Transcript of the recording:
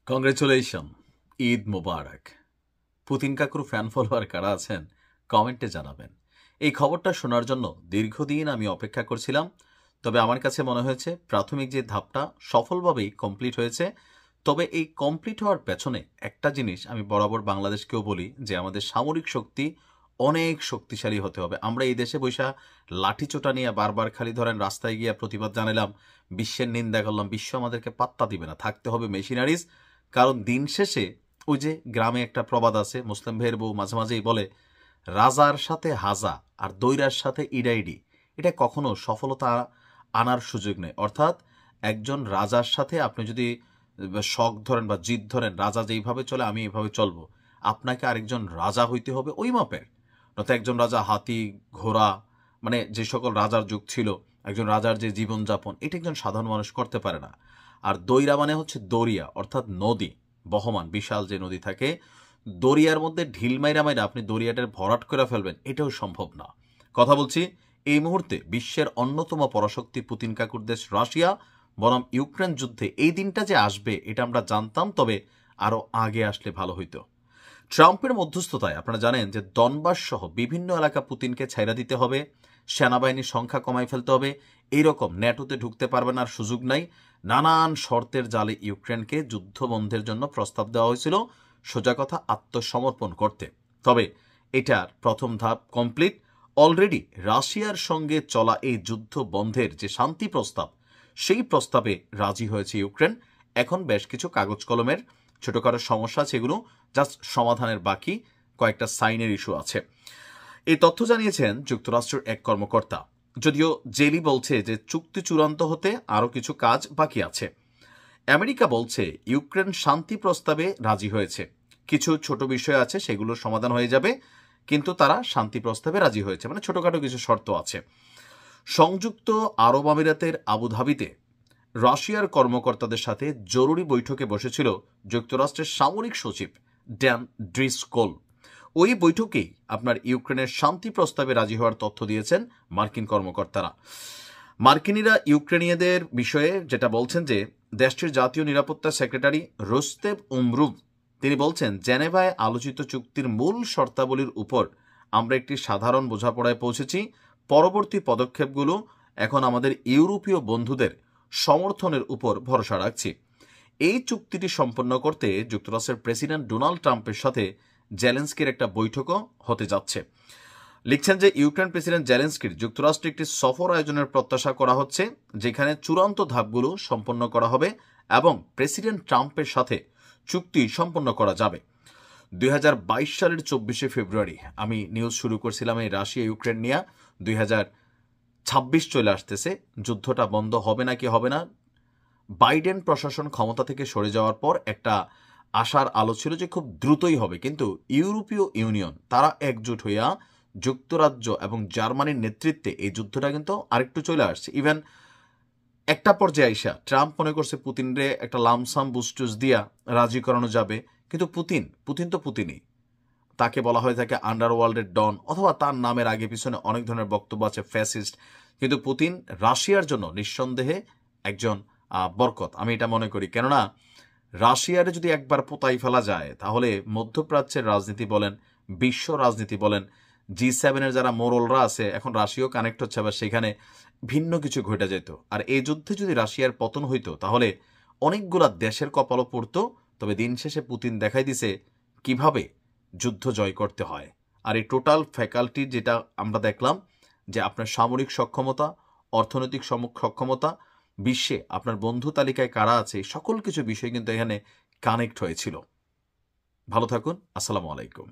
Congratulation, Eid মোবারক। Putin কাকুর fan follower কারা আছেন কমেন্টে জানাবেন। এই খবরটা শোনার জন্য দীর্ঘদিন আমি অপেক্ষা করছিলাম, তবে আমার কাছে মনে হয়েছে প্রাথমিক যে ধাপটা সফলভাবেই কমপ্লিট হয়েছে। তবে এই কমপ্লিট হওয়ার পেছনে একটা জিনিস আমি বরাবর বাংলাদেশকেও বলি যে আমাদের সামরিক শক্তি অনেক শক্তিশালী হতে হবে। আমরা এই দেশে বৈশা লাঠিচোটা নিয়ে বারবার খালি ধরেন রাস্তায় গিয়ে প্রতিবাদ জানালাম, বিশ্বের নিন্দা করলাম, বিশ্ব আমাদেরকে পাত্তা দিবে না। থাকতে হবে মেশিনারিজ। কারণ দিন শেষে ওই যে গ্রামে একটা প্রবাদ আছে, মুসলিম ভাইয়ের বউ মাঝে মাঝেই বলে, রাজার সাথে হাজা আর দৈরার সাথে ইডাইডি, এটা কখনো সফলতা আনার সুযোগ নেই। অর্থাৎ একজন রাজার সাথে আপনি যদি শখ ধরেন বা জিদ ধরেন, রাজা যেইভাবে চলে আমি এইভাবে চলবো, আপনাকে আরেকজন রাজা হইতে হবে ওই মাপের। নয়তো একজন রাজা হাতি ঘোড়া, মানে যে সকল রাজার যুগ ছিল, একজন রাজার যে জীবনযাপন, এটা একজন সাধারণ মানুষ করতে পারে না। আর দৈরা মানে হচ্ছে দরিয়া, অর্থাৎ নদী, বহমান বিশাল যে নদী থাকে, দরিয়ার মধ্যে ঢিল মাইরা মাইরা আপনি দরিয়াটার ভরাট করে ফেলবেন, এটাও সম্ভব না। কথা বলছি এই মুহূর্তে বিশ্বের অন্যতম পরাশক্তি পুতিন কাকুর দেশ রাশিয়া বনাম ইউক্রেন যুদ্ধে এই দিনটা যে আসবে এটা আমরা জানতাম, তবে আরও আগে আসলে ভালো হইতো। ট্রাম্পের মধ্যস্থতায় আপনারা জানেন যে দনবাস সহ বিভিন্ন এলাকা পুতিনকে ছাইরা দিতে হবে, সেনাবাহিনীর সংখ্যা কমাই ফেলতে হবে, এইরকম ন্যাটোতে ঢুকতে পারবে না, আর সুযোগ নাই। নানান শর্তের জালে ইউক্রেনকে যুদ্ধবন্ধের জন্য প্রস্তাব দেওয়া হয়েছিল, সোজা কথা আত্মসমর্পণ করতে। তবে এটার প্রথম ধাপ কমপ্লিট। অলরেডি রাশিয়ার সঙ্গে চলা এই যুদ্ধ বন্ধের যে শান্তি প্রস্তাব, সেই প্রস্তাবে রাজি হয়েছে ইউক্রেন। এখন বেশ কিছু কাগজ কলমের ছোটখাটো সমস্যা আছে, এগুলো জাস্ট সমাধানের বাকি, কয়েকটা সাইনের ইস্যু আছে। এই তথ্য জানিয়েছেন যুক্তরাষ্ট্রের এক কর্মকর্তা। যদিও জেলি বলছে যে চুক্তি চূড়ান্ত হতে আরও কিছু কাজ বাকি আছে। আমেরিকা বলছে ইউক্রেন শান্তি প্রস্তাবে রাজি হয়েছে, কিছু ছোট বিষয় আছে সেগুলোর সমাধান হয়ে যাবে, কিন্তু তারা শান্তি প্রস্তাবে রাজি হয়েছে, মানে ছোটখাটো কিছু শর্ত আছে। সংযুক্ত আরব আমিরাতের আবুধাবিতে রাশিয়ার কর্মকর্তাদের সাথে জরুরি বৈঠকে বসেছিল যুক্তরাষ্ট্রের সামরিক সচিব ড্যান ড্রিসকোল। ওই বৈঠকেই আপনার ইউক্রেনের শান্তি প্রস্তাবে রাজি হওয়ার তথ্য দিয়েছেন মার্কিন কর্মকর্তারা। মার্কিনিরা ইউক্রেনীয়দের বিষয়ে যেটা বলছেন যে দেশটির জাতীয় নিরাপত্তা সেক্রেটারি রোস্তেভ উমরুভ তিনি বলছেন, জেনেভায় আলোচিত চুক্তির মূল শর্তাবলীর উপর আমরা একটি সাধারণ বোঝাপড়ায় পৌঁছেছি। পরবর্তী পদক্ষেপগুলো এখন আমাদের ইউরোপীয় বন্ধুদের সমর্থনের উপর ভরসা রাখছি। এই চুক্তিটি সম্পন্ন করতে যুক্তরাষ্ট্রের প্রেসিডেন্ট ডোনাল্ড ট্রাম্পের সাথে জেলেন্সকির একটা বৈঠকও হতে যাচ্ছে। লিখছেন যে ইউক্রেন প্রেসিডেন্ট জেলেন্সকির যুক্তরাষ্ট্রে একটি সফর আয়োজনের প্রত্যাশা করা হচ্ছে, যেখানে চূড়ান্ত ধাপগুলো সম্পন্ন করা হবে এবং প্রেসিডেন্ট ট্রাম্পের সাথে চুক্তি সম্পন্ন করা যাবে। 2022 সালের 24শে ফেব্রুয়ারি আমি নিউজ শুরু করছিলাম এই রাশিয়া ইউক্রেন নিয়ে। 2026 চলে আসতেছে, যুদ্ধটা বন্ধ হবে নাকি হবে না। বাইডেন প্রশাসন ক্ষমতা থেকে সরে যাওয়ার পর একটা আশার আলো ছিল যে খুব দ্রুতই হবে, কিন্তু ইউরোপীয় ইউনিয়ন তারা একজোট হইয়া যুক্তরাজ্য এবং জার্মানির নেতৃত্বে এই যুদ্ধটা কিন্তু আরেকটু চলে আসছে। ইভেন একটা পর্যায়ে আইসা ট্রাম্প মনে করছে পুতিনরে একটা লামসাম বুস্টুস দিয়া রাজি করানো যাবে, কিন্তু পুতিন তো পুতিনই। তাকে বলা হয়ে থাকে আন্ডারওয়ার্ল্ডের ডন, অথবা তার নামের আগে পিছনে অনেক ধরনের বক্তব্য আছে, ফ্যাসিস্ট। কিন্তু পুতিন রাশিয়ার জন্য নিঃসন্দেহে একজন বরকত, আমি এটা মনে করি। কেননা রাশিয়ারে যদি একবার পোতাই ফেলা যায়, তাহলে মধ্যপ্রাচ্যের রাজনীতি বলেন, বিশ্ব রাজনীতি বলেন, G7 যারা মোরলরা আছে, এখন রাশিয়াও কানেক্ট হচ্ছে, আবার সেখানে ভিন্ন কিছু ঘটে যেত। আর এই যুদ্ধে যদি রাশিয়ার পতন হইতো, তাহলে অনেকগুলা দেশের কপালও পড়তো। তবে দিন শেষে পুতিন দেখাই দিছে কিভাবে যুদ্ধ জয় করতে হয়। আর এই টোটাল ফ্যাকাল্টি যেটা আমরা দেখলাম, যে আপনার সামরিক সক্ষমতা, অর্থনৈতিক সক্ষমতা, বিশ্বে আপনার বন্ধু তালিকায় কারা আছে, সকল কিছু বিষয় কিন্তু এখানে কানেক্ট হয়েছিল। ভালো থাকুন, আসসালামু আলাইকুম।